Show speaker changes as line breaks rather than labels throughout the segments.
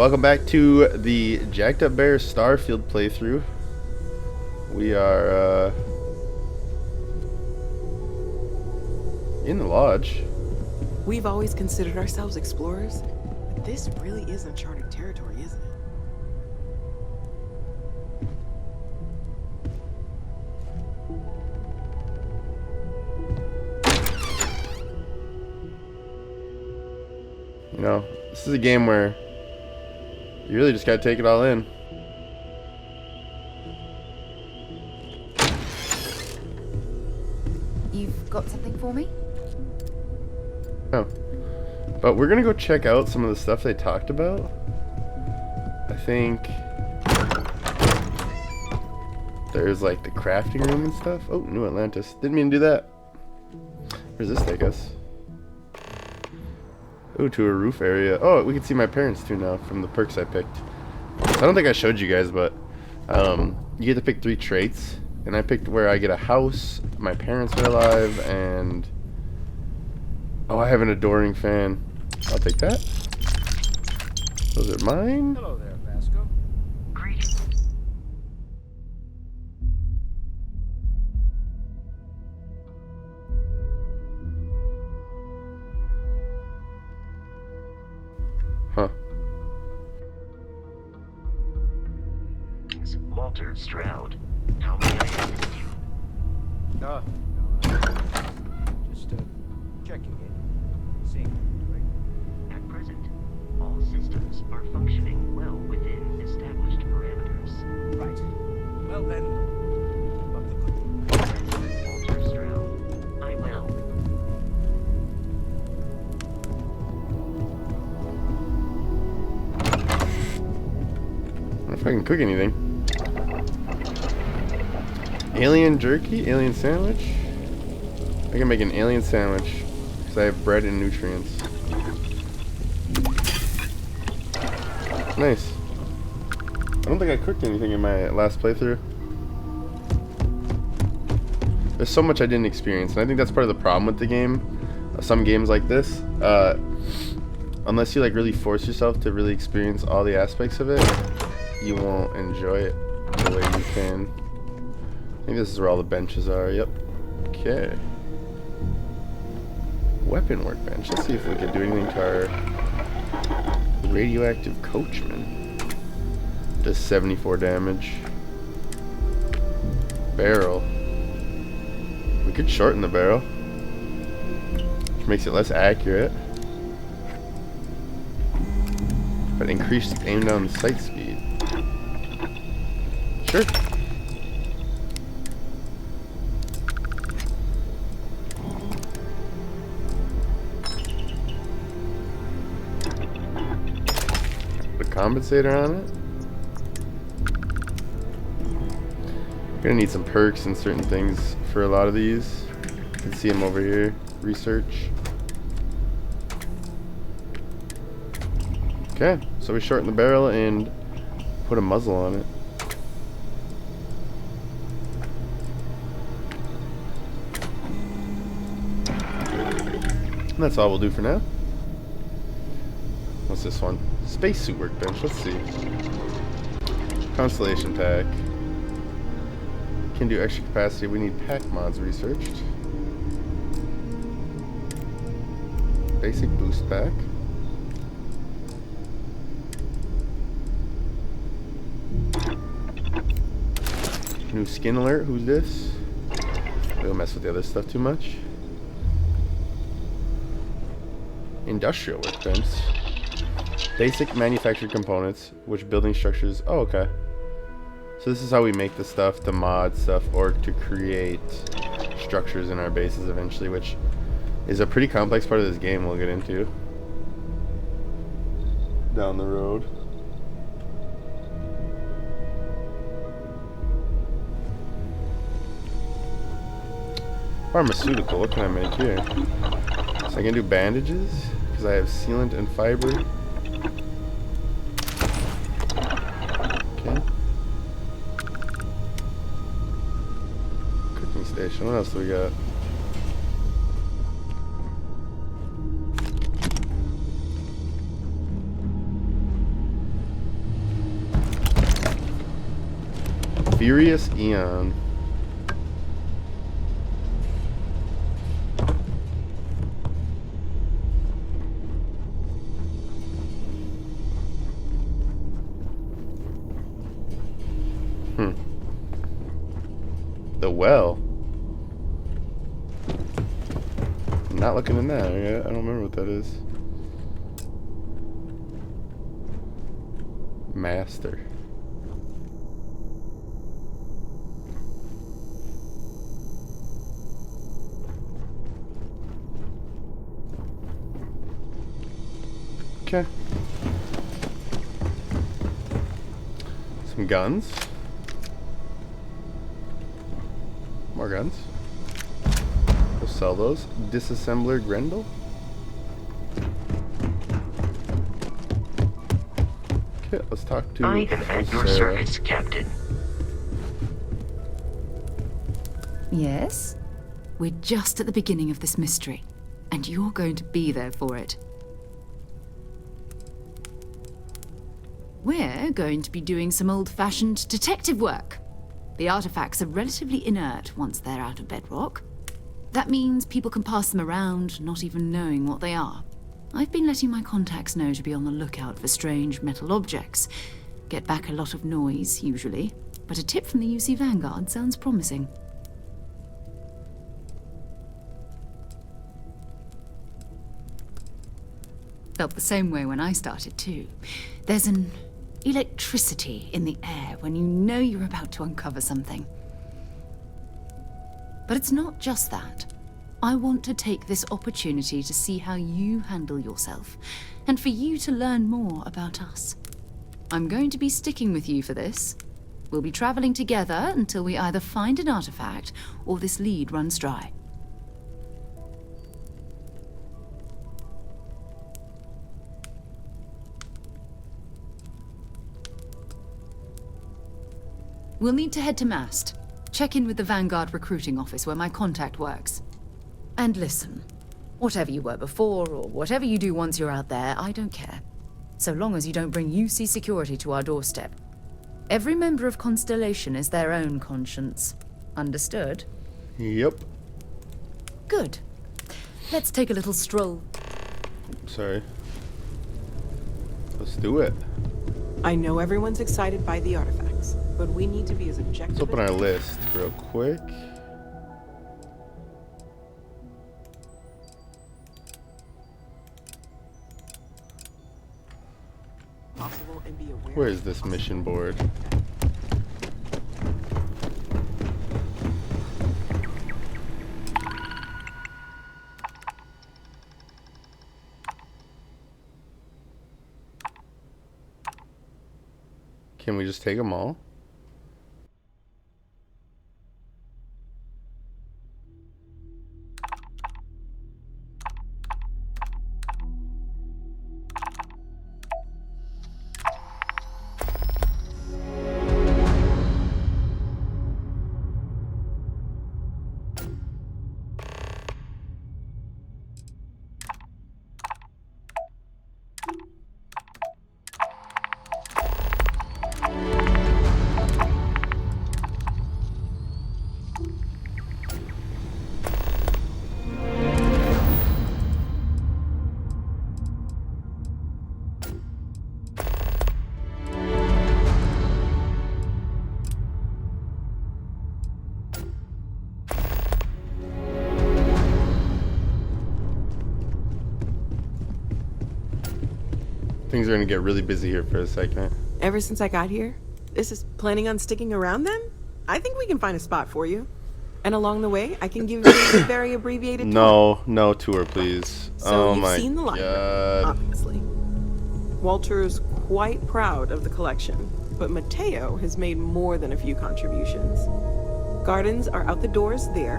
Welcome back to the Jacked Up Bear Starfield playthrough. We are in the lodge.
We've always considered ourselves explorers, but this really is uncharted territory, isn't it?
You know, this is a game where you really just gotta take it all in.
You've got something for me?
Oh. But we're gonna go check out some of the stuff they talked about. I think there's like the crafting room and stuff. Oh, New Atlantis. Didn't mean to do that. Where does this take us? Ooh, to a roof area. Oh, we can see my parents too now from the perks I picked. So I don't think I showed you guys, but you get to pick 3 traits. And I picked where I get a house, my parents are alive, and... oh, I have an adoring fan. I'll take that. Those are mine.
Hello there, Vasco.
Greetings.
Huh.
Walter Stroud. How may I assist you?
No, just checking in, seeing what you're doing.
At present, all systems are functioning well within established parameters.
Right. Well then, up the good.
Walter Stroud. I will.
I wonder if I can cook anything. Alien jerky? Alien sandwich? I can make an alien sandwich because I have bread and nutrients. Nice. I don't think I cooked anything in my last playthrough. There's so much I didn't experience, and I think that's part of the problem with the game. Some games like this, unless you like really force yourself to really experience all the aspects of it, you won't enjoy it the way you can. I think this is where all the benches are. Yep. Okay. Weapon workbench. Let's see if we can do anything to our radioactive coachman. Does 74 damage. Barrel. We could shorten the barrel, which makes it less accurate. But increased aim down sight speed. Sure. Compensator on it. Gonna need some perks and certain things for a lot of these. You can see them over here. Research. Okay, so we shorten the barrel and put a muzzle on it. And that's all we'll do for now. What's this one? Spacesuit workbench. Let's see. Constellation pack. Can do extra capacity. We need pack mods researched. Basic boost pack. New skin alert. Who's this? We don't mess with the other stuff too much. Industrial workbench. Basic manufactured components, which building structures... oh, okay. So this is how we make the stuff, to mod stuff, or to create structures in our bases eventually, which is a pretty complex part of this game we'll get into down the road. Pharmaceutical, what can I make here? So I can do bandages, because I have sealant and fiber. Station. What else do we got? Furious Eon. The well. I'm not looking in that. I don't remember what that is. Master. Okay. Some guns. More guns. We'll sell those. Disassembler Grendel. Okay, let's talk to
I am at your
Sarah.
service, Captain.
Yes? We're just at the beginning of this mystery, and you're going to be there for it. We're going to be doing some old-fashioned detective work. The artifacts are relatively inert once they're out of bedrock. That means people can pass them around, not even knowing what they are. I've been letting my contacts know to be on the lookout for strange metal objects. Get back a lot of noise, usually, but a tip from the UC Vanguard sounds promising. Felt the same way when I started, too. There's an electricity in the air when you know you're about to uncover something. But it's not just that. I want to take this opportunity to see how you handle yourself, and for you to learn more about us. I'm going to be sticking with you for this. We'll be traveling together until we either find an artifact or this lead runs dry. We'll need to head to Mast. Check in with the Vanguard recruiting office where my contact works. And listen, whatever you were before or whatever you do once you're out there, I don't care. So long as you don't bring UC security to our doorstep. Every member of Constellation is their own conscience. Understood?
Yep.
Good. Let's take a little stroll.
Sorry. Let's do it.
I know everyone's excited by the artifacts, but we need to be as objective.
Let's open our list real quick.
Possible and be aware.
Where is this mission board? Can we just take them all? Things are gonna get really busy here for a second.
Ever since I got here, this is planning on sticking around then? I think we can find a spot for you. And along the way, I can give you a very abbreviated tour.
No tour, please.
So
oh
you've
my
seen the library,
god.
obviously. Walter's quite proud of the collection, but Mateo has made more than a few contributions. Gardens are out the doors there,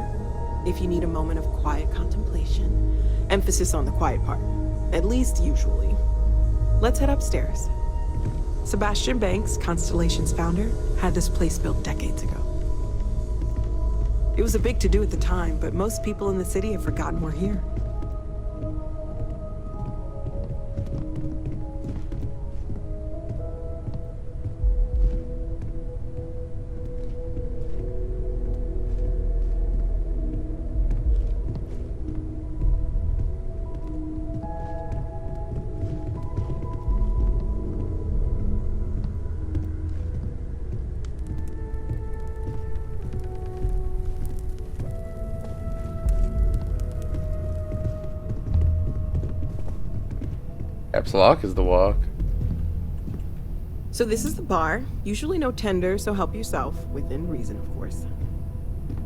if you need a moment of quiet contemplation. Emphasis on the quiet part, at least usually. Let's head upstairs. Sebastian Banks, Constellation's founder, had this place built decades ago. It was a big to-do at the time, but most people in the city have forgotten we're here.
Caps lock is the walk.
So this is the bar. Usually no tender, so help yourself. Within reason, of course.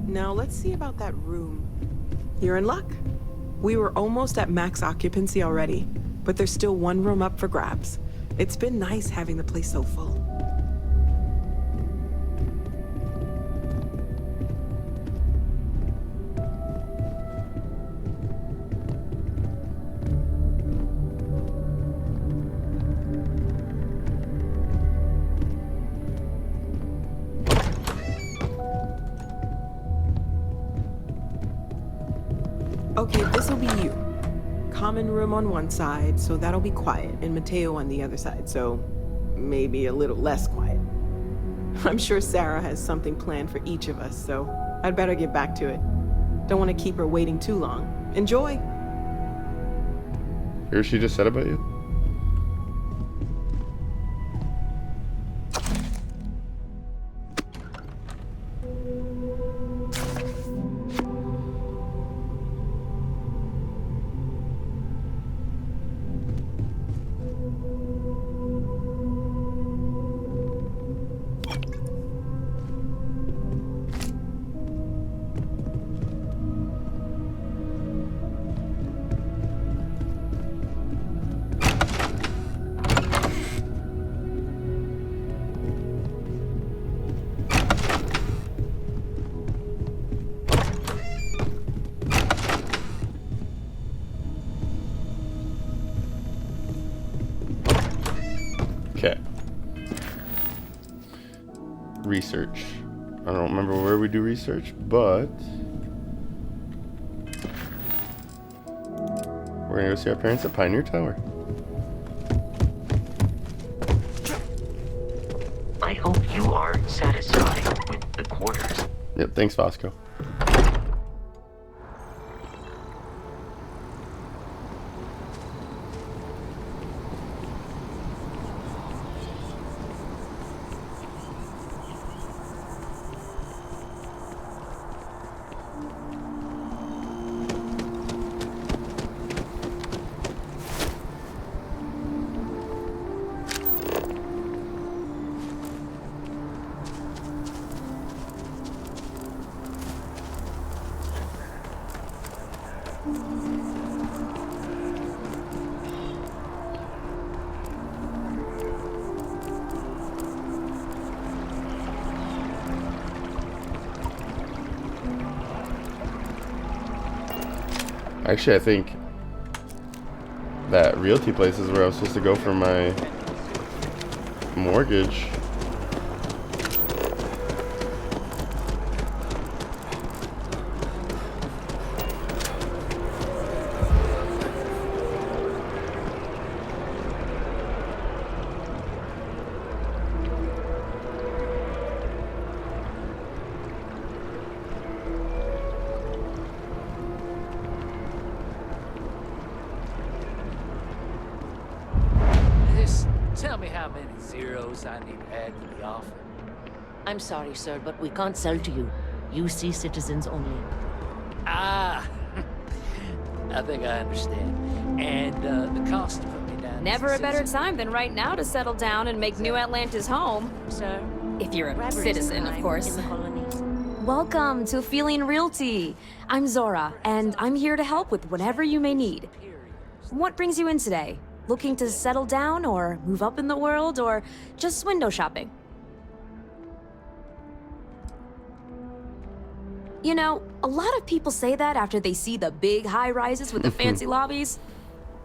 Now let's see about that room. You're in luck. We were almost at max occupancy already, but there's still one room up for grabs. It's been nice having the place so full. Okay, this'll be you. Common room on one side, so that'll be quiet, and Mateo on the other side, so maybe a little less quiet. I'm sure Sarah has something planned for each of us, so I'd better get back to it. Don't want to keep her waiting too long. Enjoy!
Hear what she just said about you? Okay. Research. I don't remember where we do research, but we're gonna go see our parents at Pioneer Tower.
I hope you are satisfied with the quarters.
Yep, thanks, Vasco. Actually, I think that realty place is where I was supposed to go for my mortgage.
Tell me how many zeros I need to add to the offer.
I'm sorry, sir, but we can't sell to you. UC citizens only.
Ah, I think I understand. And the cost to put me down.
Never a better time than right now to settle down and make New Atlantis home.
Sir?
If you're a
Robbery's
citizen, of
crime
course.
in the colonies.
Welcome to Feeling Realty. I'm Zora, and I'm here to help with whatever you may need. What brings you in today? Looking to settle down or move up in the world or just window shopping? You know, a lot of people say that after they see the big high-rises with the fancy lobbies.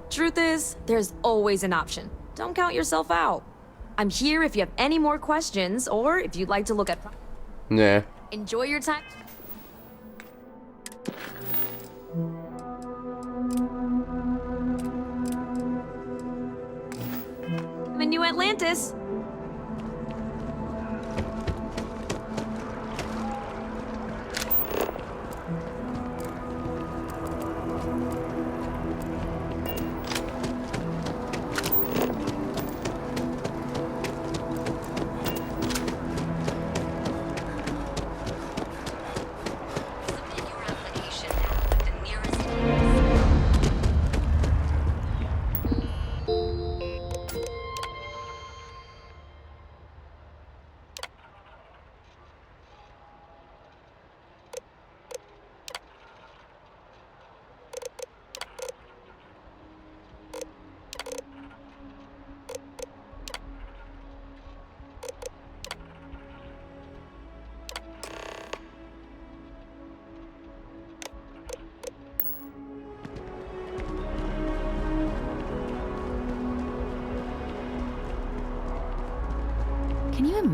Truth is, there's always an option. Don't count yourself out. I'm here if you have any more questions or if you'd like to look at...
Nah.
Enjoy your time. I'm in New Atlantis.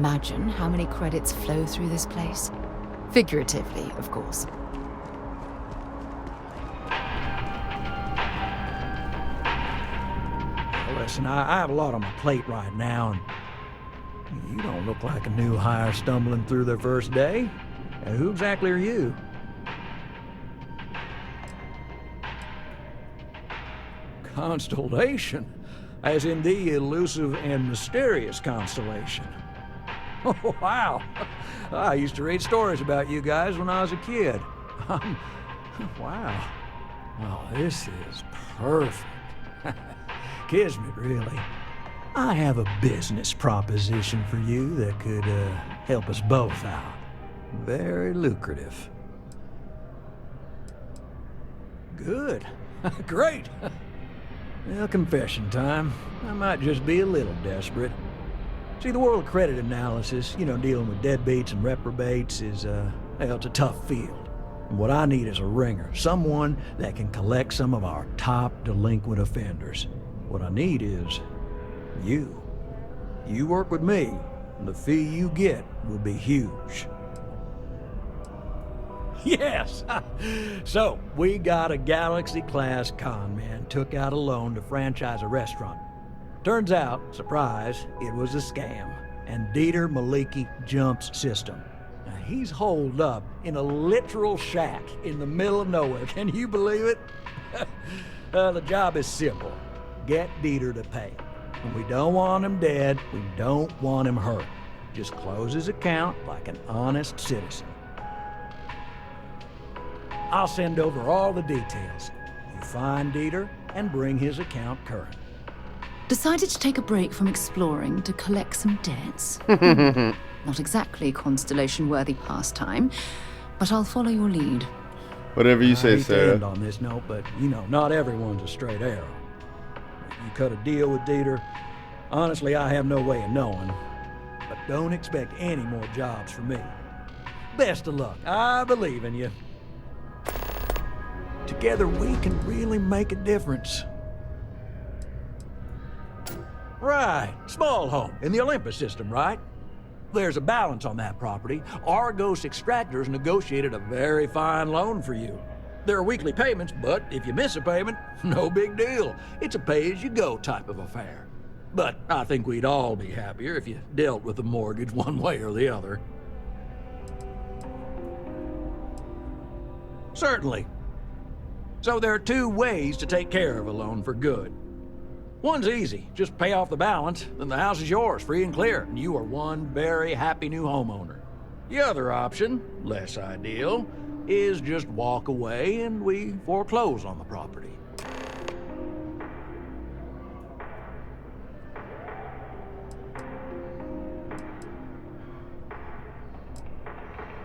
imagine how many credits flow through this place. Figuratively, of course.
Listen, I have a lot on my plate right now, and you don't look like a new hire stumbling through their first day. And who exactly are you? Constellation, as in the elusive and mysterious Constellation. Oh, wow. I used to read stories about you guys when I was a kid. Wow. Oh, this is perfect. Kismet, really. I have a business proposition for you that could help us both out. Very lucrative. Good. Great. Well, confession time. I might just be a little desperate. See, the world of credit analysis, dealing with deadbeats and reprobates is, it's a tough field. And what I need is a ringer, someone that can collect some of our top delinquent offenders. What I need is you. You work with me, and the fee you get will be huge. Yes! So, we got a Galaxy-class con man took out a loan to franchise a restaurant. Turns out, surprise, it was a scam. And Dieter Maliki jumps system. Now, he's holed up in a literal shack in the middle of nowhere. Can you believe it? The job is simple. Get Dieter to pay. And we don't want him dead, we don't want him hurt. Just close his account like an honest citizen. I'll send over all the details. You find Dieter and bring his account current.
Decided to take a break from exploring to collect some debts? Not exactly Constellation-worthy pastime, but I'll follow your lead.
Whatever you say,
I hate to
Sarah.
end on this note, but not everyone's a straight arrow. You cut a deal with Dieter. Honestly, I have no way of knowing. But don't expect any more jobs from me. Best of luck. I believe in you. Together we can really make a difference. Right. Small home in the Olympus system, right? There's a balance on that property. Argos Extractors negotiated a very fine loan for you. There are weekly payments, but if you miss a payment, no big deal. It's a pay-as-you-go type of affair. But I think we'd all be happier if you dealt with the mortgage one way or the other. Certainly. So there are two ways to take care of a loan for good. One's easy. Just pay off the balance, then the house is yours, free and clear, and you are one very happy new homeowner. The other option, less ideal, is just walk away and we foreclose on the property.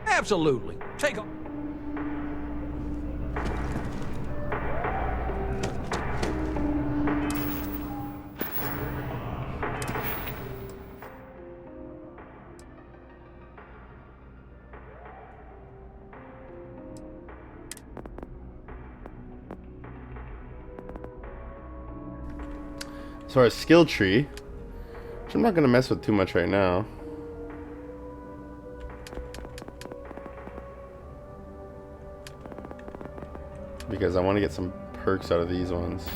Absolutely. Take a...
So our skill tree, which I'm not going to mess with too much right now. Because I want to get some perks out of these ones.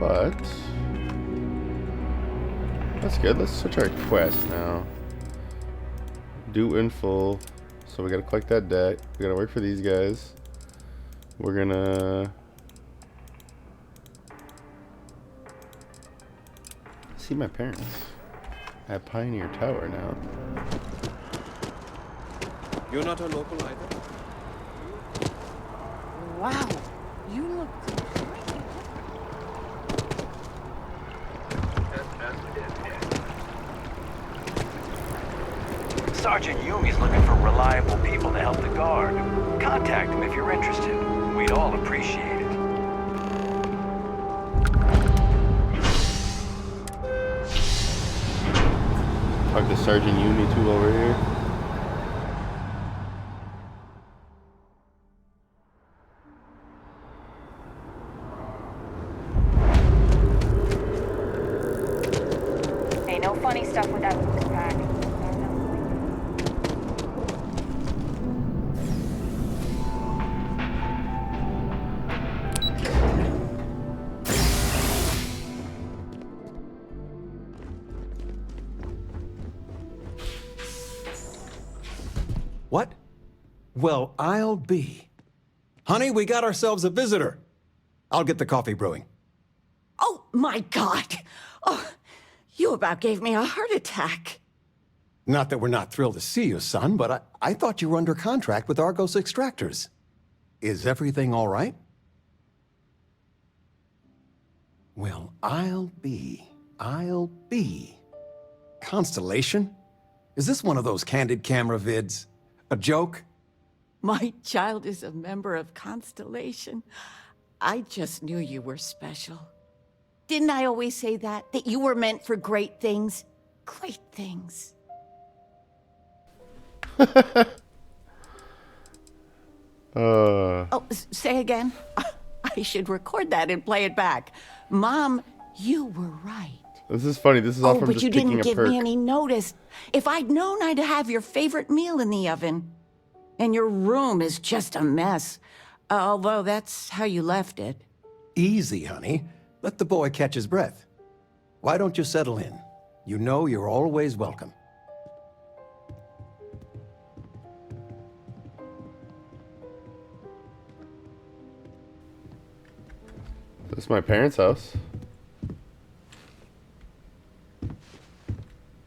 But that's good. Let's switch our quest now. Due in full. So we got to collect that debt. We got to work for these guys. We're going to see my parents at Pioneer Tower now.
You're not a local either?
Wow, you look
Sergeant Yumi's looking for reliable people to help the guard. Contact him if you're interested. We'd all appreciate it.
Talk to Sergeant Yumi too over here.
Ain't no funny stuff with that loose pack.
Well, I'll be. Honey, we got ourselves a visitor. I'll get the coffee brewing.
Oh, my God. Oh, you about gave me a heart attack.
Not that we're not thrilled to see you, son, but I thought you were under contract with Argos Extractors. Is everything all right? Well, I'll be. Constellation? Is this one of those candid camera vids? A joke?
My child is a member of Constellation. I just knew you were special. Didn't I always say that? That you were meant for great things? Great things. Oh, say again? I should record that and play it back. Mom, you were right.
This is funny. This is all from
but
just
you
picking
didn't
a
give
perk.
me any notice. If I'd known I'd have your favorite meal in the oven. And your room is just a mess. Although that's how you left it.
Easy, honey. Let the boy catch his breath. Why don't you settle in? You know you're always welcome.
This is my parents' house.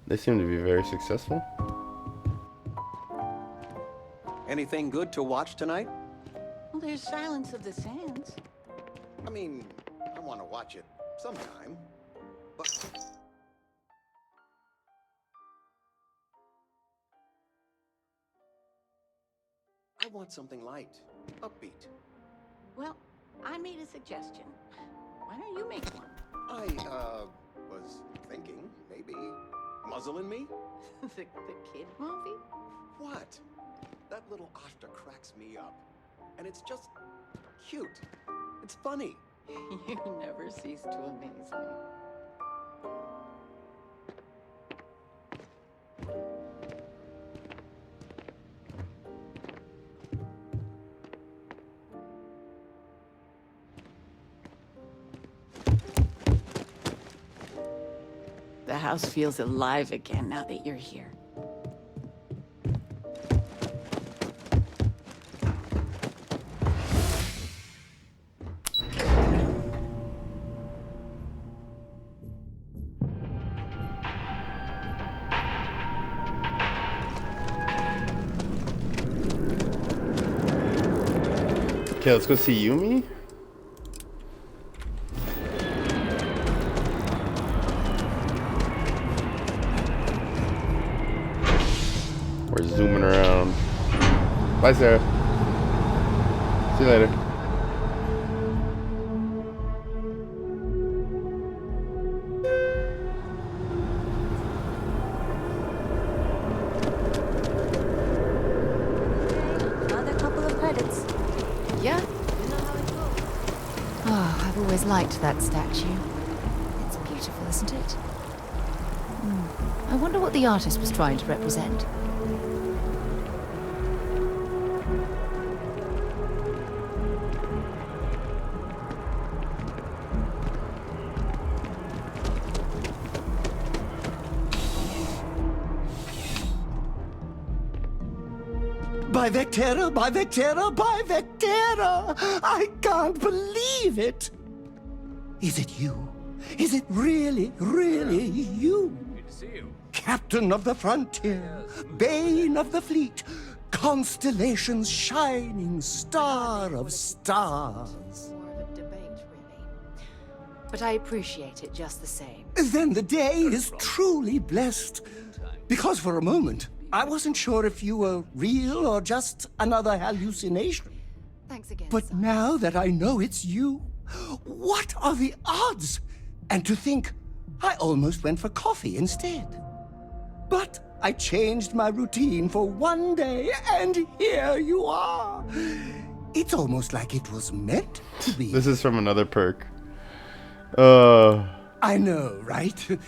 They seem to be very successful.
Anything good to watch tonight?
Well, there's Silence of the Sands.
I mean, I want to watch it sometime, but... I want something light, upbeat.
Well, I made a suggestion. Why don't you make one?
I, was thinking, maybe, Muzzle and Me?
the kid movie?
What? That little Ashta cracks me up. And it's just cute. It's funny.
You never cease to amaze me. The house feels alive again now that you're here.
Okay, let's go see Yumi. We're zooming around. Bye, Sarah. See you later.
Another couple of credits.
Yeah? Oh, I've always liked that statue. It's beautiful, isn't it? I wonder what the artist was trying to represent.
By Vectera, by Vectera, by Vectera! I can't believe it! Is it you? Is it really, really you?
Good to see you.
Captain of the frontier, bane of the fleet, Constellation's shining star of stars.
More of a debate, really. But I appreciate it just the same.
Then the day is truly blessed. Because for a moment, I wasn't sure if you were real or just another hallucination.
Thanks again,
But
son.
now that I know it's you, what are the odds? And to think, I almost went for coffee instead. But I changed my routine for one day, and here you are. It's almost like it was meant to be.
This is from another perk.
I know, right?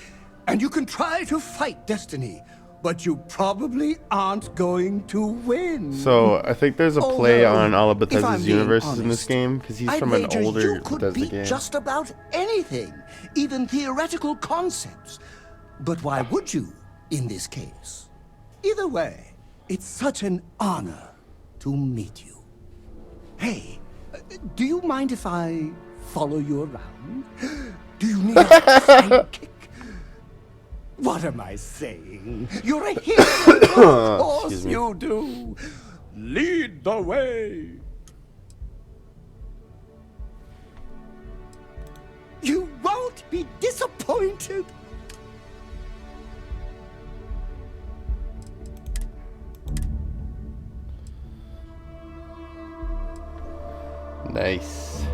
And you can try to fight destiny, but you probably aren't going to win.
So I think there's a play
Although,
on all of
if I'm
Bethesda's
being
universes in this
honest,
game because he's
I'd
from an
wager
older
you could
Bethesda
beat
game.
just about anything, even theoretical concepts. But why would you, in this case? Either way, it's such an honor to meet you. Hey, do you mind if I follow you around? Do you need a sidekick? What am I saying? You're a hero! Of course you do! Lead the way! You won't be disappointed!
Nice.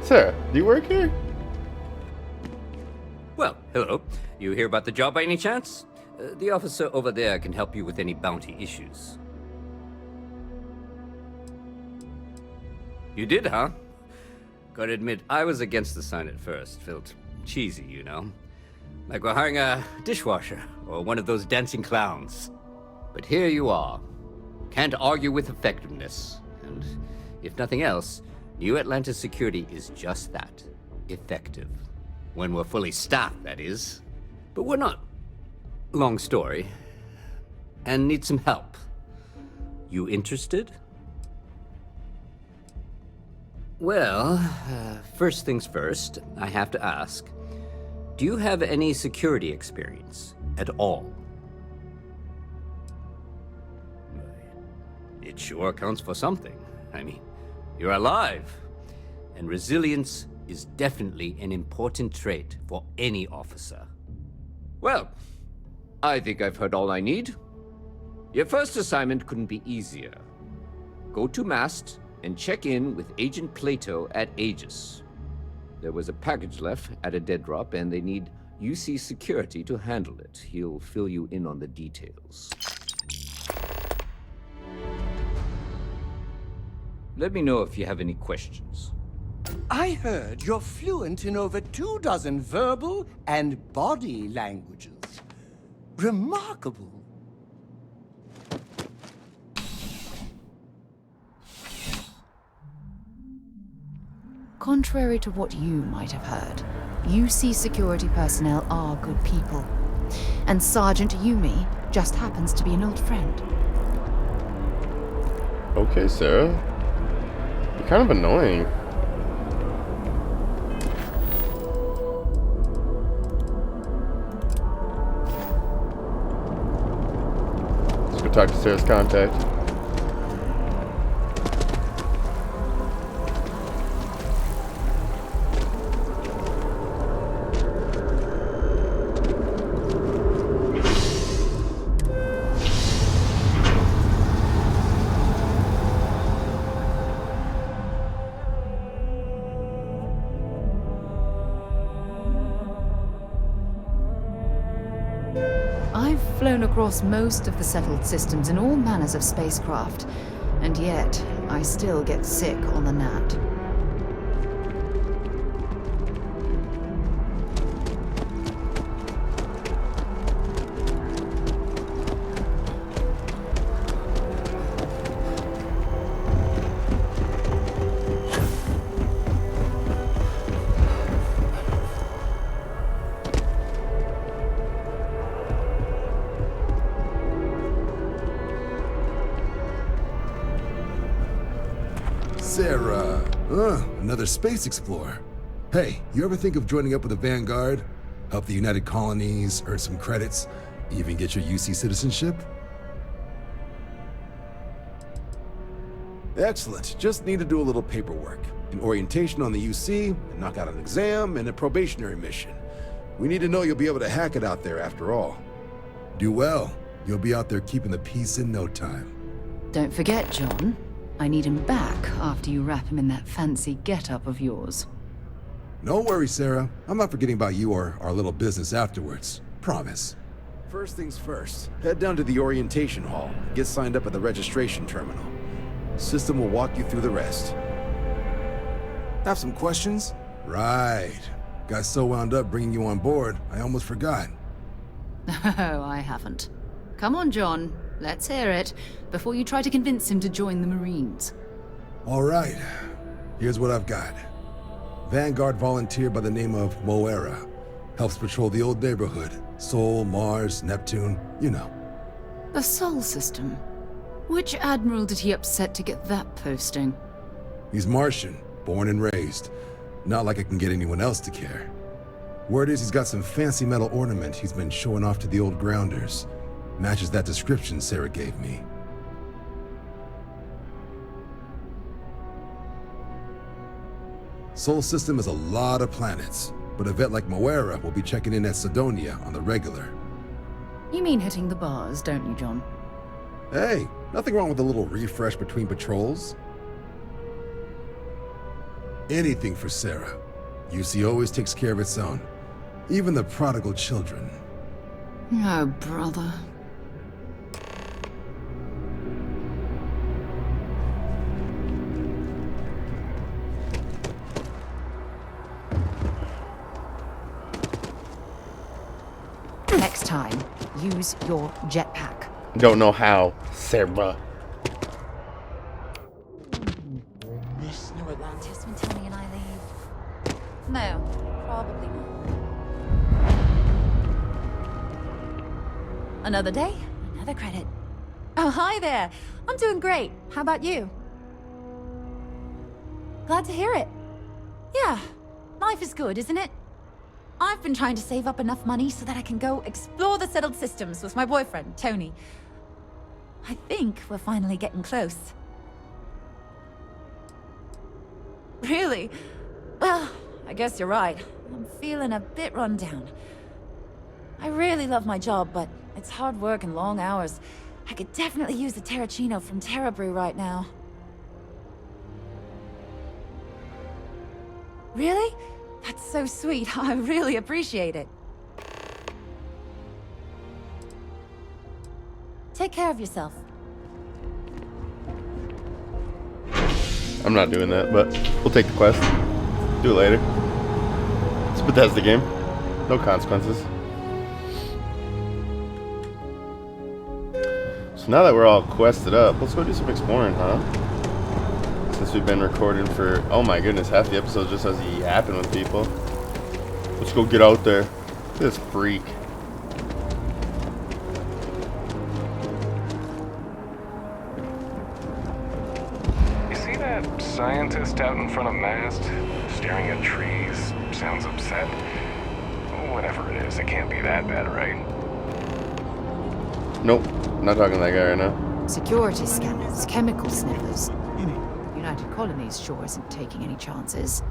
Sir, do you work here?
Well, hello. You hear about the job by any chance? The officer over there can help you with any bounty issues. You did, huh? Gotta admit, I was against the sign at first. Felt cheesy, you know? Like we're hiring a dishwasher or one of those dancing clowns. But here you are. Can't argue with effectiveness. And if nothing else, New Atlantis security is just that. Effective. When we're fully staffed, that is. But we're not. Long story. And need some help. You interested? Well, first things first, I have to ask. Do you have any security experience at all? It sure counts for something. I mean, you're alive. And resilience is definitely an important trait for any officer. Well, I think I've heard all I need. Your first assignment couldn't be easier. Go to Mast and check in with Agent Plato at Aegis. There was a package left at a dead drop, and they need UC security to handle it. He'll fill you in on the details. Let me know if you have any questions.
I heard you're fluent in over 24 verbal and body languages. Remarkable.
Contrary to what you might have heard, UC security personnel are good people. And Sergeant Yumi just happens to be an old friend.
Okay, Sarah. You're kind of annoying. Let's go talk to Sarah's contact.
I've flown across most of the settled systems in all manners of spacecraft, and yet I still get sick on the gnat.
Sarah. Another space explorer. Hey, you ever think of joining up with the Vanguard? Help the United Colonies, earn some credits, even get your UC citizenship? Excellent. Just need to do a little paperwork. An orientation on the UC, knock out an exam, and a probationary mission. We need to know you'll be able to hack it out there after all. Do well. You'll be out there keeping the peace in no time.
Don't forget, John. I need him back after you wrap him in that fancy get-up of yours.
No worries, Sarah. I'm not forgetting about you or our little business afterwards. Promise. First things first, head down to the orientation hall. Get signed up at the registration terminal. System will walk you through the rest. Have some questions? Right. Got so wound up bringing you on board, I almost forgot.
Oh, I haven't. Come on, John. Let's hear it, before you try to convince him to join the Marines.
All right. Here's what I've got. Vanguard volunteer by the name of Moera. Helps patrol the old neighborhood. Sol, Mars, Neptune, you know.
The Sol system. Which admiral did he upset to get that posting?
He's Martian, born and raised. Not like I can get anyone else to care. Word is he's got some fancy metal ornament he's been showing off to the old grounders. Matches that description Sarah gave me. Sol system has a lot of planets, but a vet like Moera will be checking in at Cydonia on the regular.
You mean hitting the bars, don't you, John?
Hey, nothing wrong with a little refresh between patrols. Anything for Sarah. UC always takes care of its own. Even the prodigal children.
Oh, brother. Next time, use your jetpack.
Don't know how, Sarah.
This new Atlantis when Tony and I leave? No, probably not. Another day, another credit. Oh, hi there. I'm doing great. How about you? Glad to hear it. Yeah, life is good, isn't it? I've been trying to save up enough money so that I can go explore the settled systems with my boyfriend, Tony. I think we're finally getting close. Really? Well, I guess you're right. I'm feeling a bit run down. I really love my job, but it's hard work and long hours. I could definitely use a Terracino from Terra Brew right now. Really? That's so sweet. I really appreciate it. Take care of yourself.
I'm not doing that, but we'll take the quest. Do it later. It's a Bethesda game. No consequences. So now that we're all quested up, let's go do some exploring, huh? Since we've been recording for, oh my goodness, half the episode just has you yapping with people. Let's go get out there. Look at this freak.
You see that scientist out in front of mast, staring at trees, sounds upset? Whatever it is, it can't be that bad, right?
Nope, not talking to that guy right now.
Security scanners, chemical sniffers. United Colonies sure isn't taking any chances.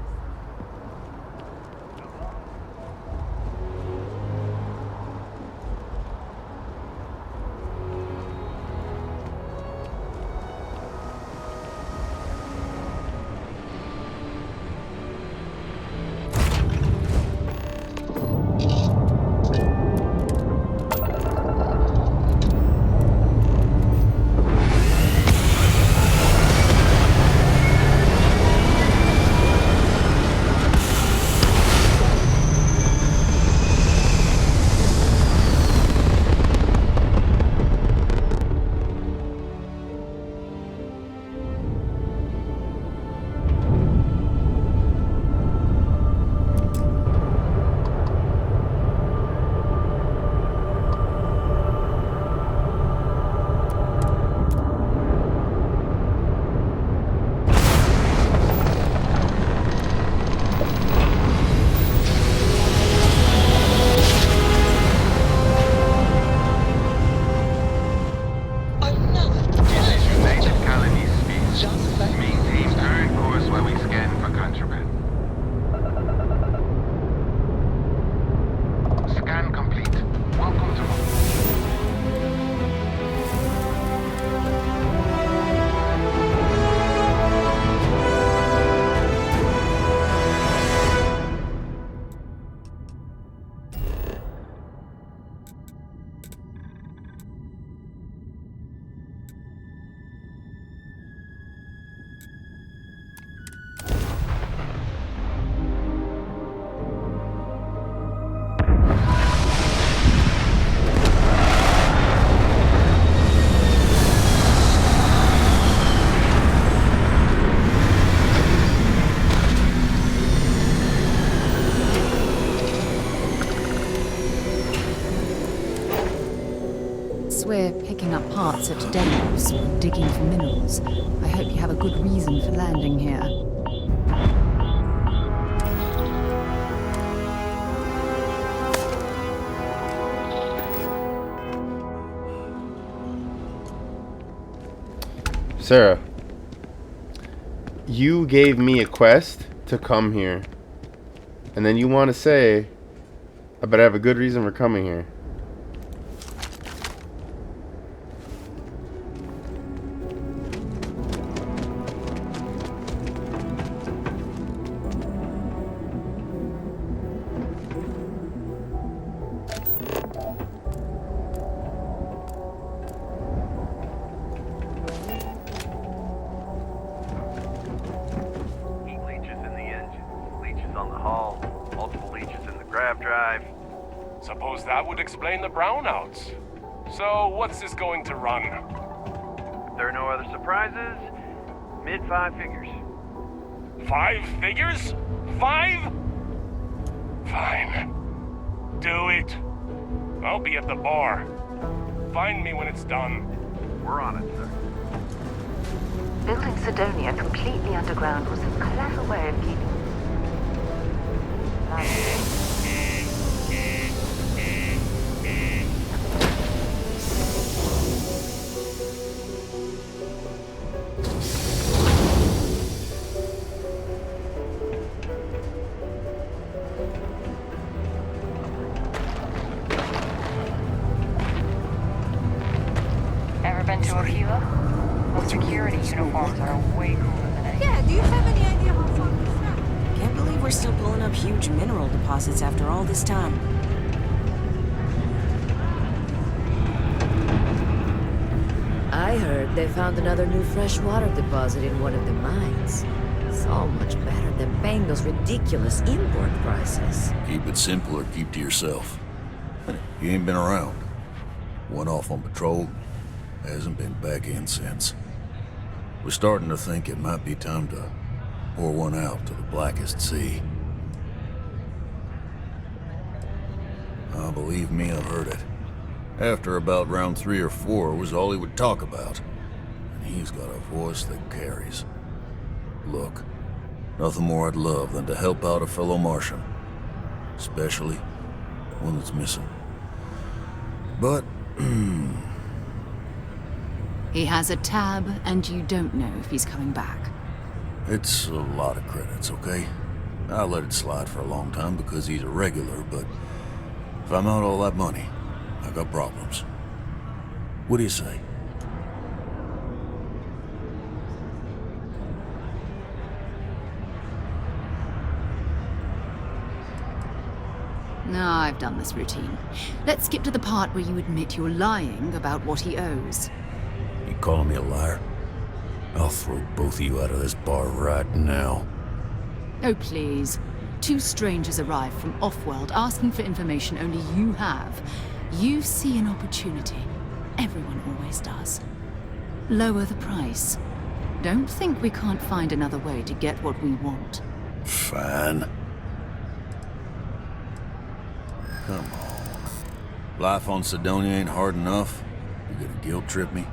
picking up parts at depots or digging for minerals. I hope you have a good reason for landing here.
Sarah, you gave me a quest to come here, and then you want to say, I better have a good reason for coming here.
Suppose that would explain the brownouts. So, what's this going to run?
If there are no other surprises, mid-5 figures.
5 figures? 5? Fine. Do it. I'll be at the bar. Find me when it's done.
We're on it, sir.
Building Cydonia completely underground was a clever way of keeping...
Ever been to a Kiva? Those security uniforms are way cooler than anything.
Yeah, do you have any idea how far this is?
Can't believe we're still pulling up huge mineral deposits after all this time.
I heard they found another new freshwater deposit in one of the mines. It's all much better than paying those ridiculous import prices.
Keep it simple or keep to yourself. You ain't been around. Went off on patrol, hasn't been back in since. We're starting to think it might be time to pour one out to the blackest sea. Believe me, I've heard it. After about round 3 or 4 was all he would talk about. And he's got a voice that carries. Look, nothing more I'd love than to help out a fellow Martian. Especially one that's missing. But,
He has a tab, and you don't know if he's coming back.
it's a lot of credits, okay? I let it slide for a long time because he's a regular, but if I'm out all that money, I got problems. What do you say?
No, I've done this routine. Let's skip to the part where you admit you're lying about what he owes.
You calling me a liar? I'll throw both of you out of this bar right now.
Oh, please. 2 strangers arrive from off-world asking for information only you have. You see an opportunity. Everyone always does. Lower the price. Don't think we can't find another way to get what we want.
Fine. Come on. Life on Cydonia ain't hard enough. You gonna guilt trip me?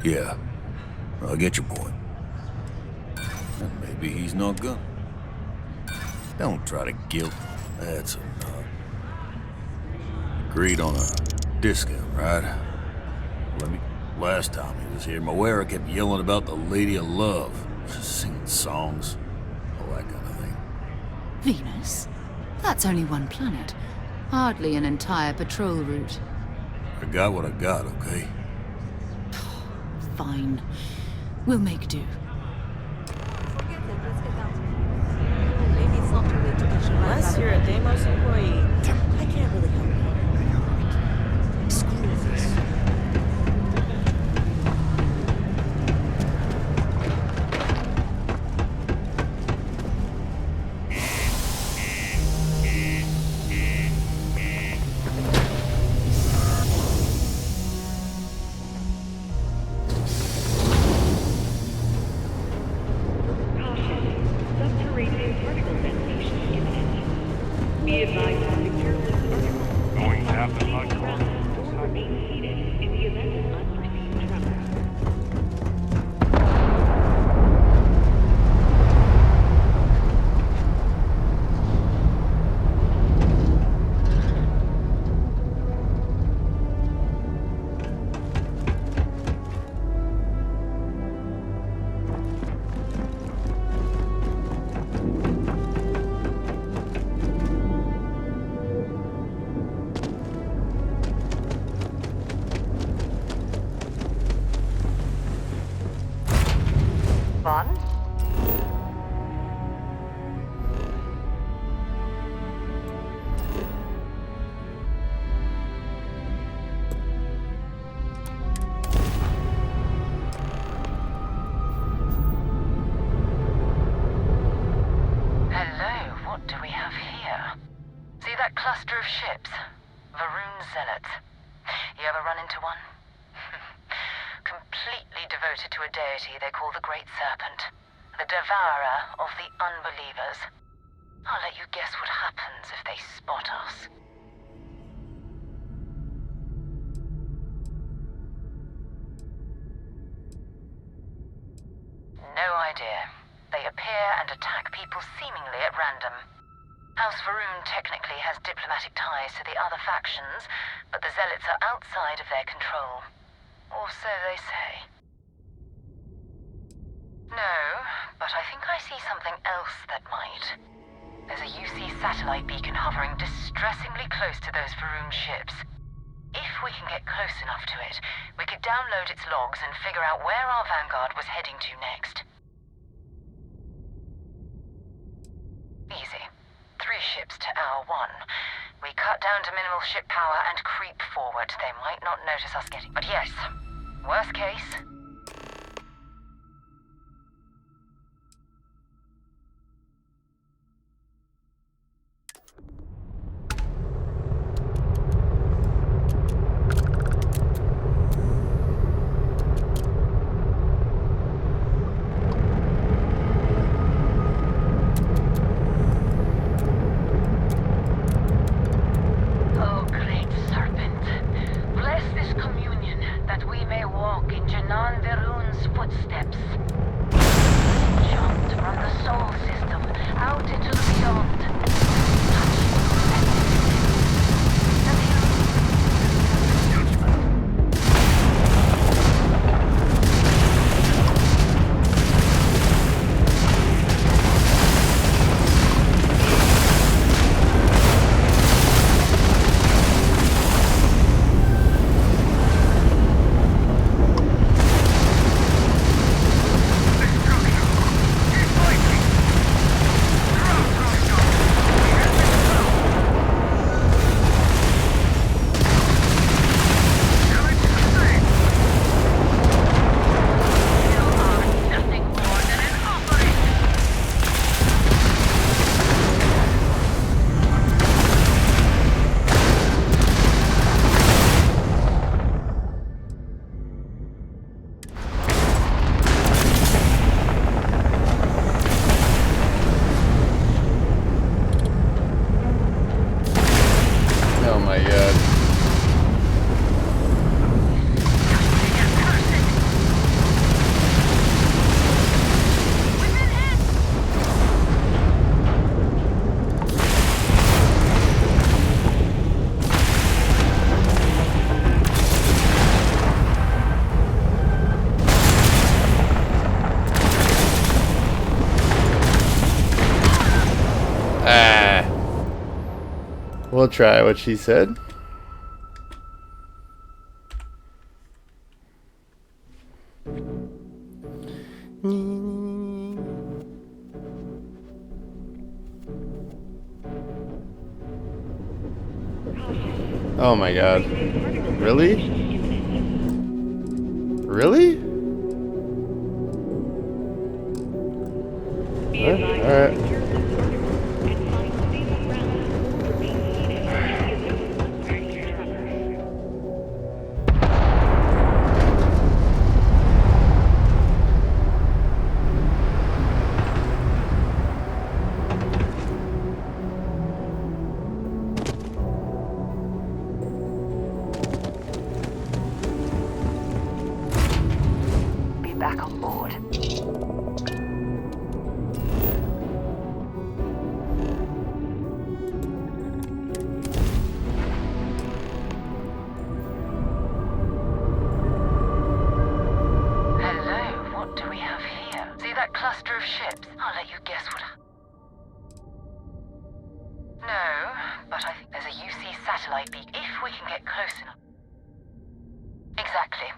Yeah. I get your point. And maybe he's not gonna. Don't try to guilt. That's enough. Agreed on a discount, right? Last time he was here, Moira kept yelling about the Lady of Love. Singing songs. All that kind of thing.
Venus? That's only one planet. Hardly an entire patrol route.
I got what I got, okay?
Fine. We'll make do.
Maybe it's not too late to push
Unless you're a Deimos employee, I can't really help you. Screw this.
Subterranean particle ventilation imminent. Be advised, secure with vertical
fun?
Hello, what do we have here? See that cluster of ships? Varun zealots. You ever run into one? Completely devoted to a deity they call the Great Serpent, the devourer of the unbelievers. I'll let you guess what happens if they spot us. No idea. They appear and attack people seemingly at random. House Varun technically has diplomatic ties to the other factions, but the zealots are outside of their control. Or so they say. No, but I think I see something else that might. There's a UC satellite beacon hovering distressingly close to those Varun ships. If we can get close enough to it, we could download its logs and figure out where our Vanguard was heading to next. Easy. 3 ships to our 1. We cut down to minimal ship power and creep forward. They might not notice us getting... But yes, worst case... Oh, great serpent, bless this communion that we may walk in Janan Verun's footsteps. Jumped from the soul system out into the beyond.
We'll try what she said. Oh my god. Really? Really? Alright.
Be back on board.
Hello, what do we have here? See that cluster of ships? I'll let you guess what... No, but I think there's a UC satellite beacon. If we can get close enough... Exactly.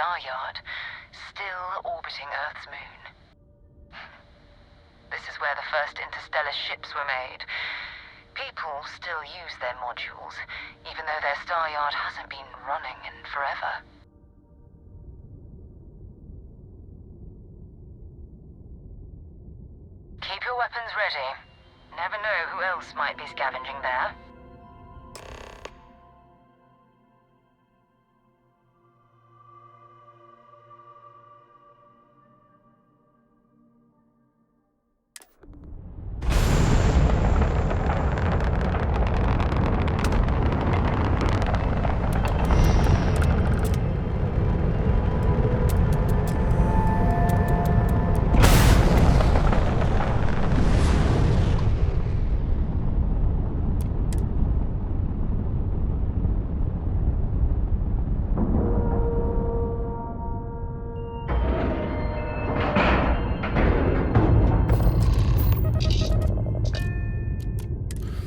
star yard, still orbiting Earth's moon. This is where the first interstellar ships were made. People still use their modules, even though their star yard hasn't been running in forever. Keep your weapons ready. Never know who else might be scavenging there.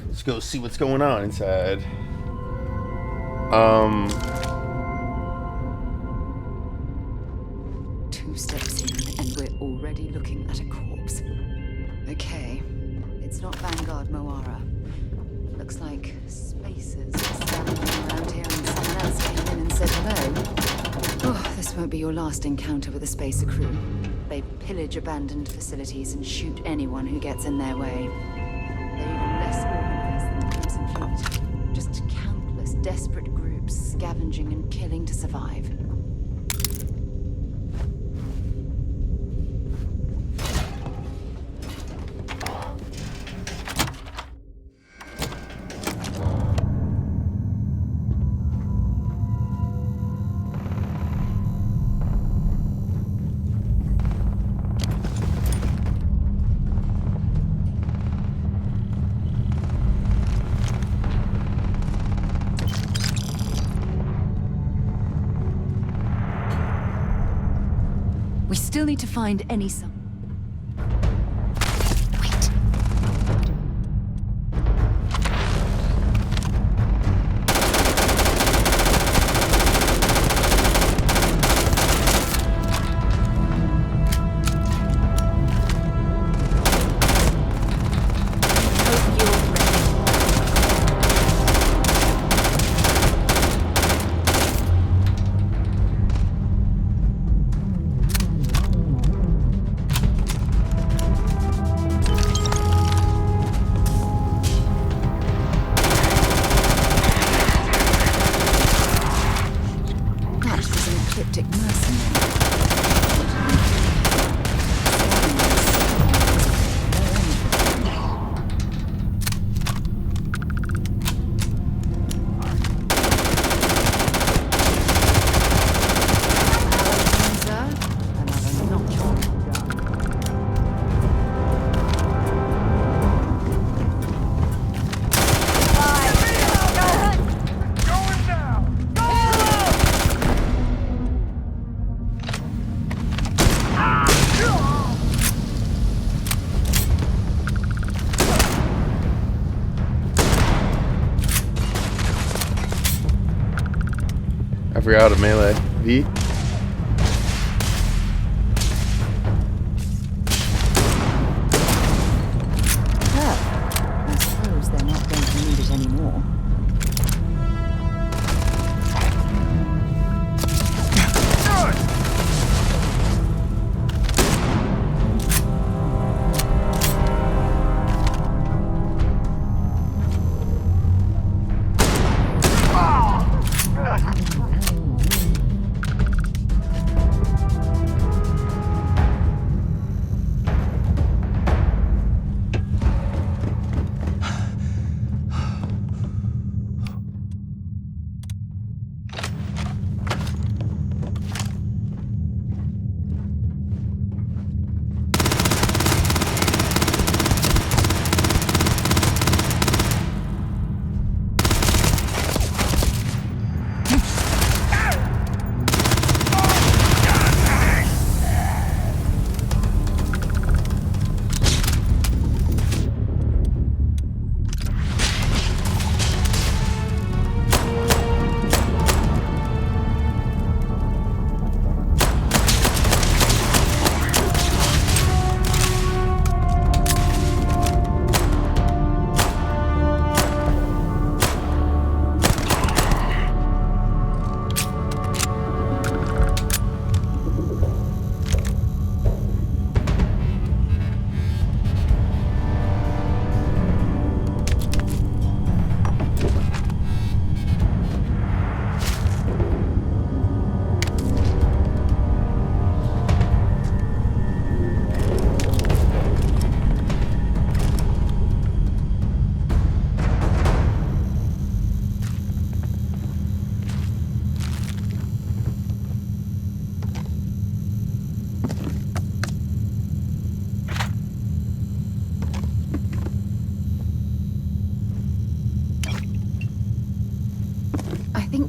Let's go see what's going on inside.
Two steps in, and we're already looking at a corpse. Okay, it's not Vanguard Moara. Looks like spacers are standing around here and someone else came in and said hello. Oh, this won't be your last encounter with a spacer crew. They pillage abandoned facilities and shoot anyone who gets in their way. They're even less organized than the Crimson Fleet. Just countless desperate groups scavenging and killing to survive. We still need to find any some. Wait.
I forgot how to melee. V.
Well, I suppose they're not going to need it anymore.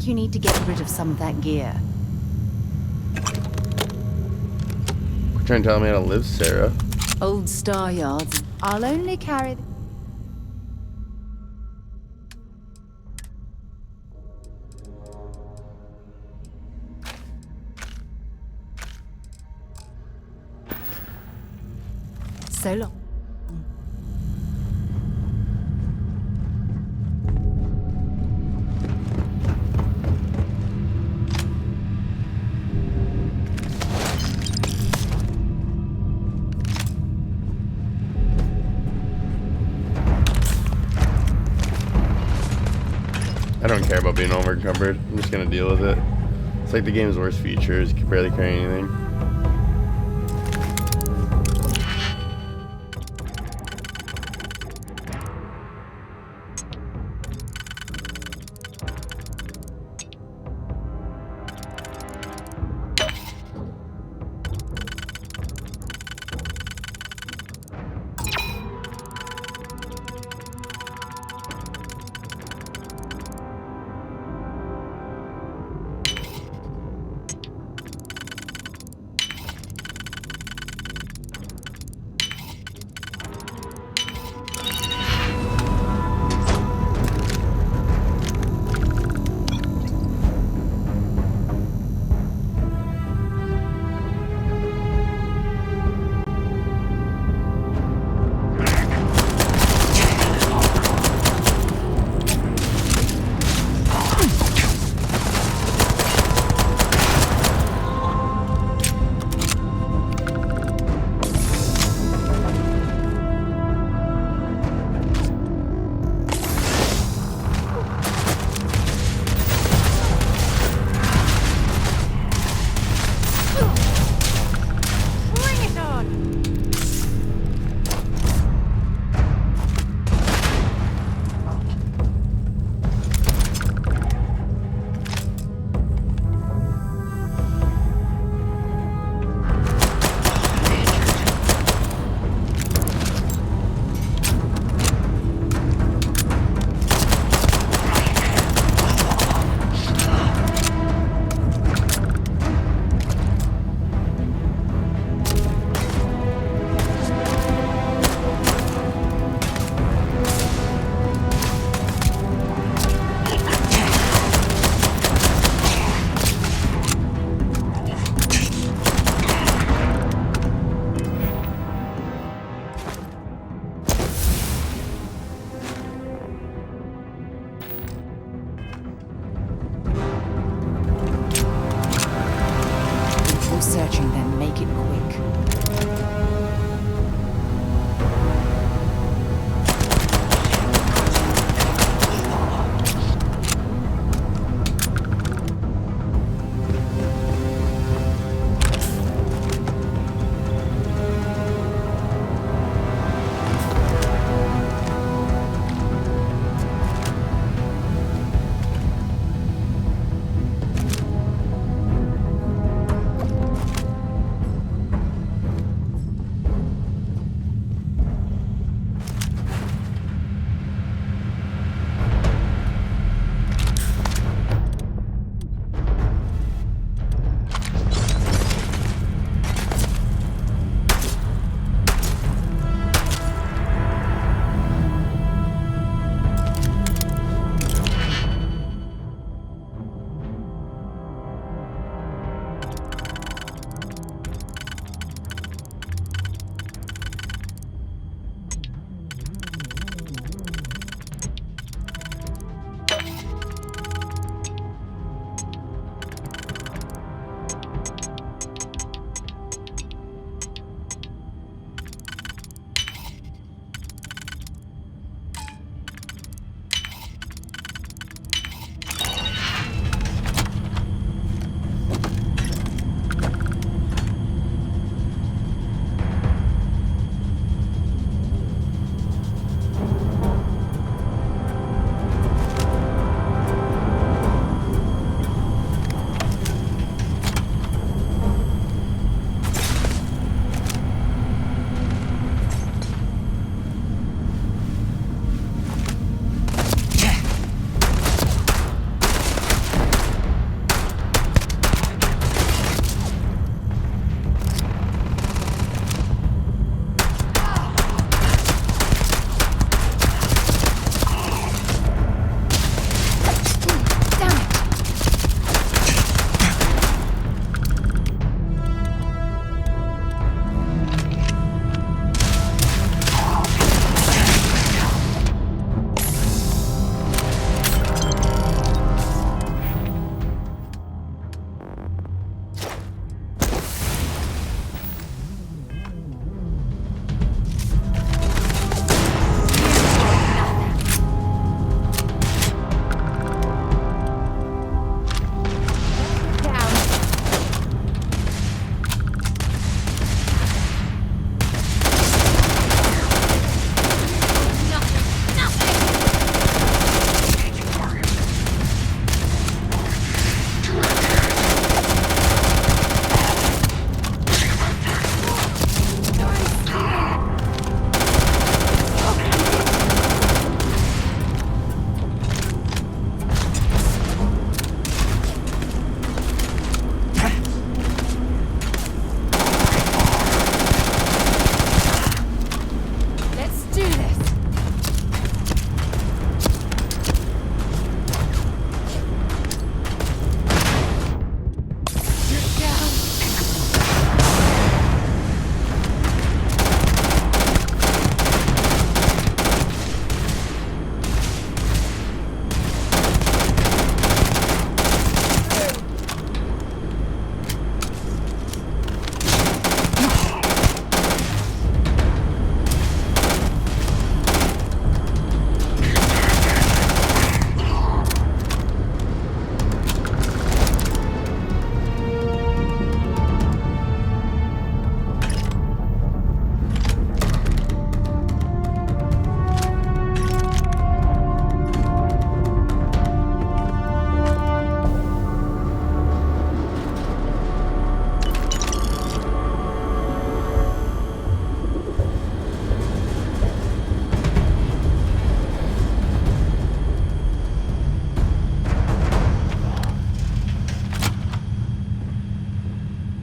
think you need to get rid of some of that gear.
Quit trying to tell me how to live, Sarah.
Old star yards. I'll only carry... So long.
I don't care about being over-encumbered. I'm just gonna deal with it. It's like the game's worst features. You can barely carry anything.
Searching them, make it quick.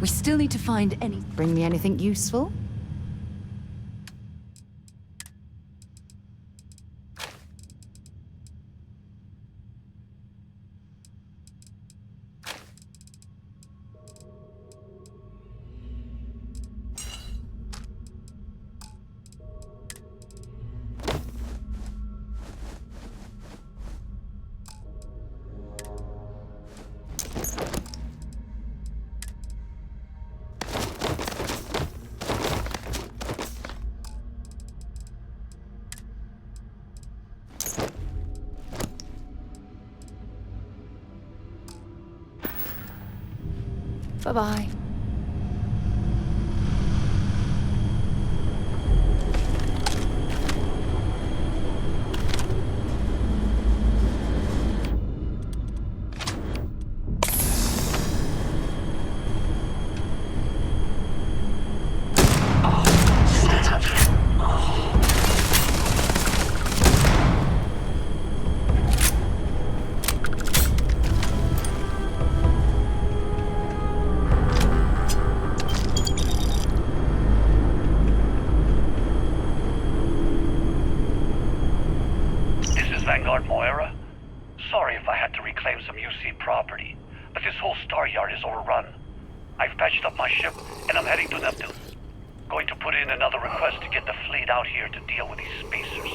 We still need to find any... Bring me anything useful? Bye-bye.
Vanguard, Moira. Sorry if I had to reclaim some UC property, but this whole star yard is overrun. I've patched up my ship, and I'm heading to Neptune. Going to put in another request to get the fleet out here to deal with these spacers.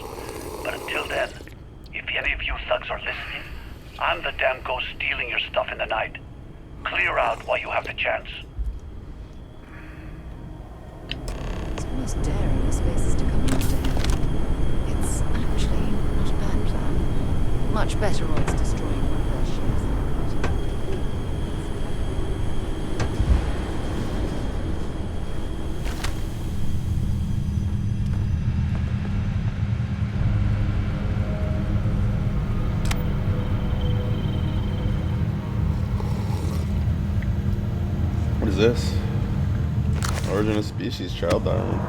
But until then, if any of you thugs are listening, I'm the damn ghost stealing your stuff in the night. Clear out while you have the chance.
It's almost daring the spacers to come after him. It's actually not a bad plan. Much better odds destroying one of their ships.
What is this? Origin of species, child island.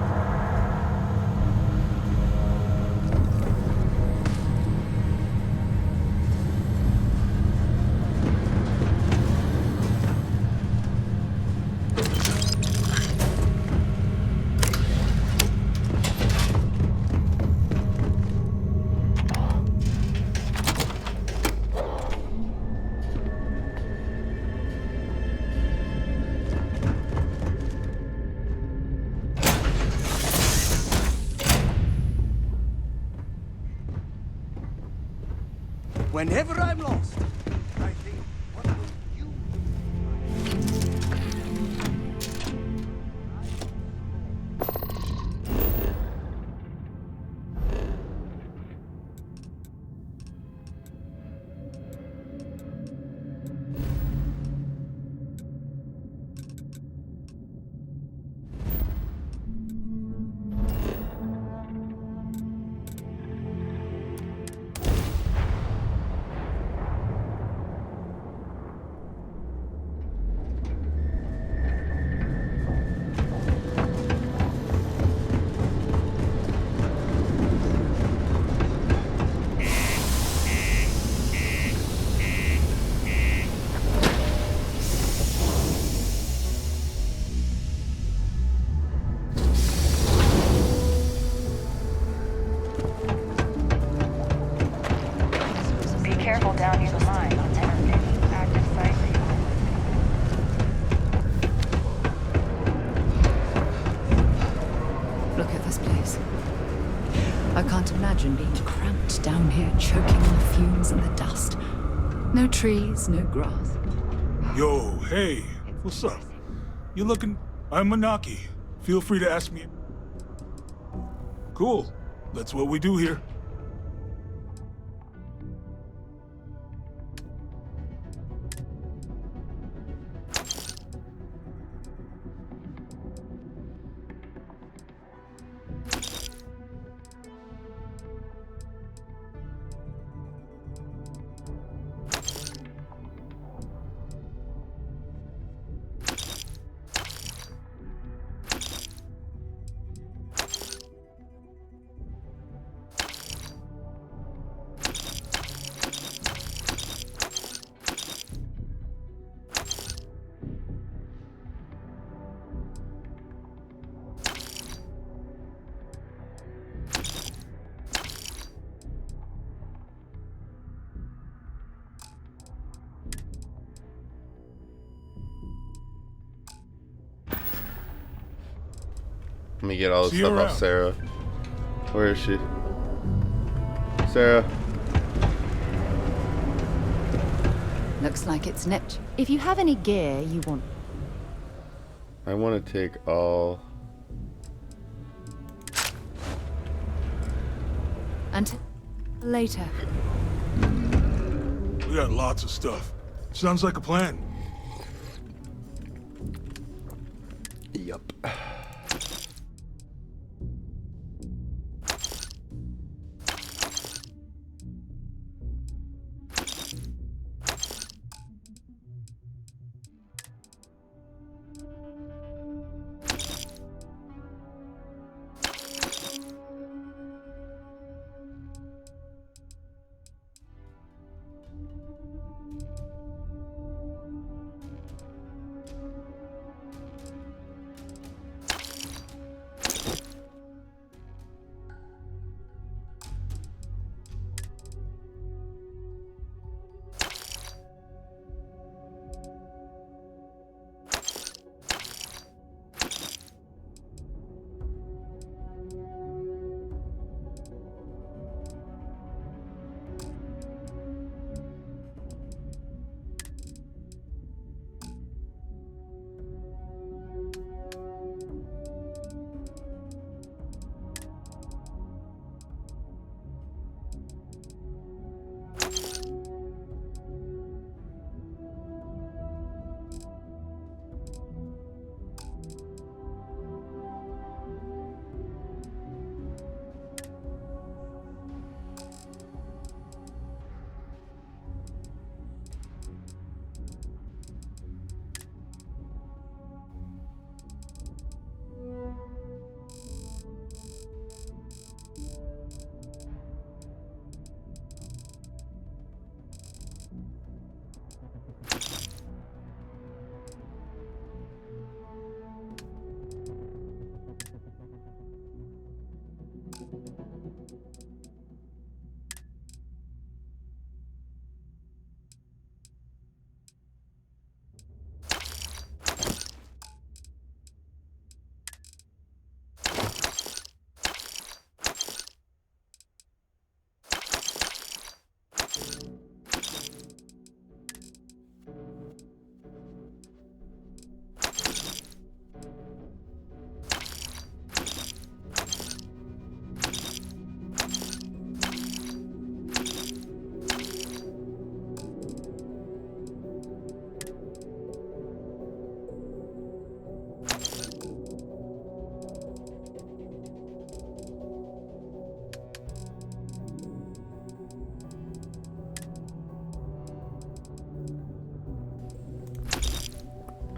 Whenever I'm lost, I think, what would you
Careful down near the mine. Active site.
Look at this place. I can't imagine being cramped down here, choking on the fumes and the dust. No trees, no grass.
Yo, hey, what's up? You looking? I'm Manaki. Feel free to ask me. Cool. That's what we do here.
Let me get all this
See you
stuff off
around.
Sarah. Where is she? Sarah.
Looks like it's Neptune. If you have any gear you want.
I want to take all.
Until later.
We got lots of stuff. Sounds like a plan.
Yup.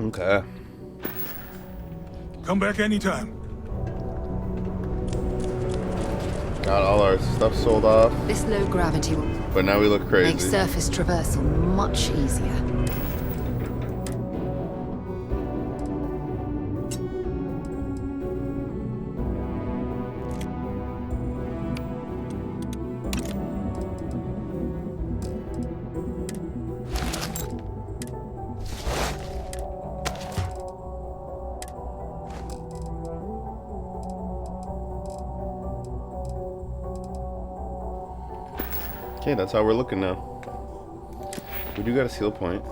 Okay.
Come back anytime.
Got all our stuff sold off.
This low gravity will
But now we look crazy.
make surface traversal much easier.
Okay, that's how we're looking now. We do got a seal point.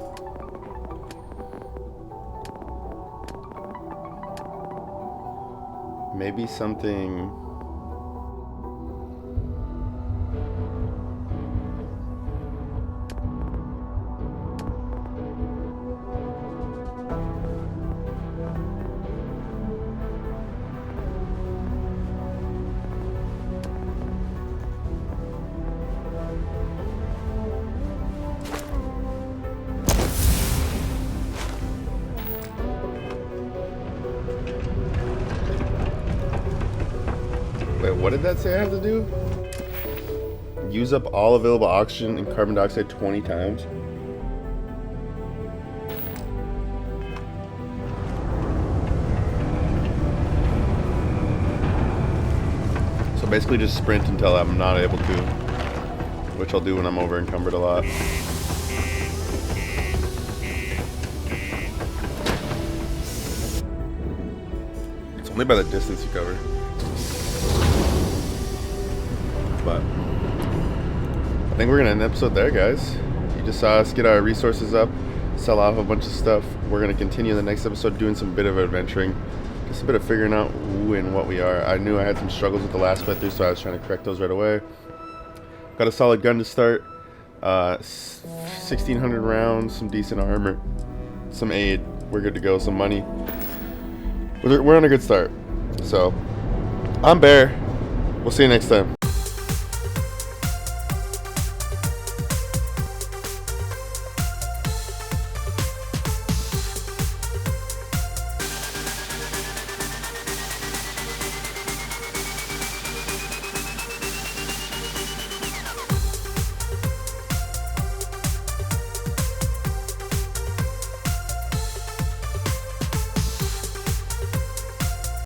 Maybe something. Wait, what did that say I have to do? Use up all available oxygen and carbon dioxide 20 times? So basically just sprint until I'm not able to, which I'll do when I'm over encumbered a lot. Only by the distance you cover. But I think we're gonna end the episode there, guys. You just saw us get our resources up, sell off a bunch of stuff. We're gonna continue the next episode doing some bit of adventuring, just a bit of figuring out who and what we are. I knew I had some struggles with the last playthrough, so I was trying to correct those right away. Got a solid gun to start, 1,600 rounds, some decent armor, some aid. We're good to go. Some money. We're on a good start. So I'm Bear. We'll see you next time.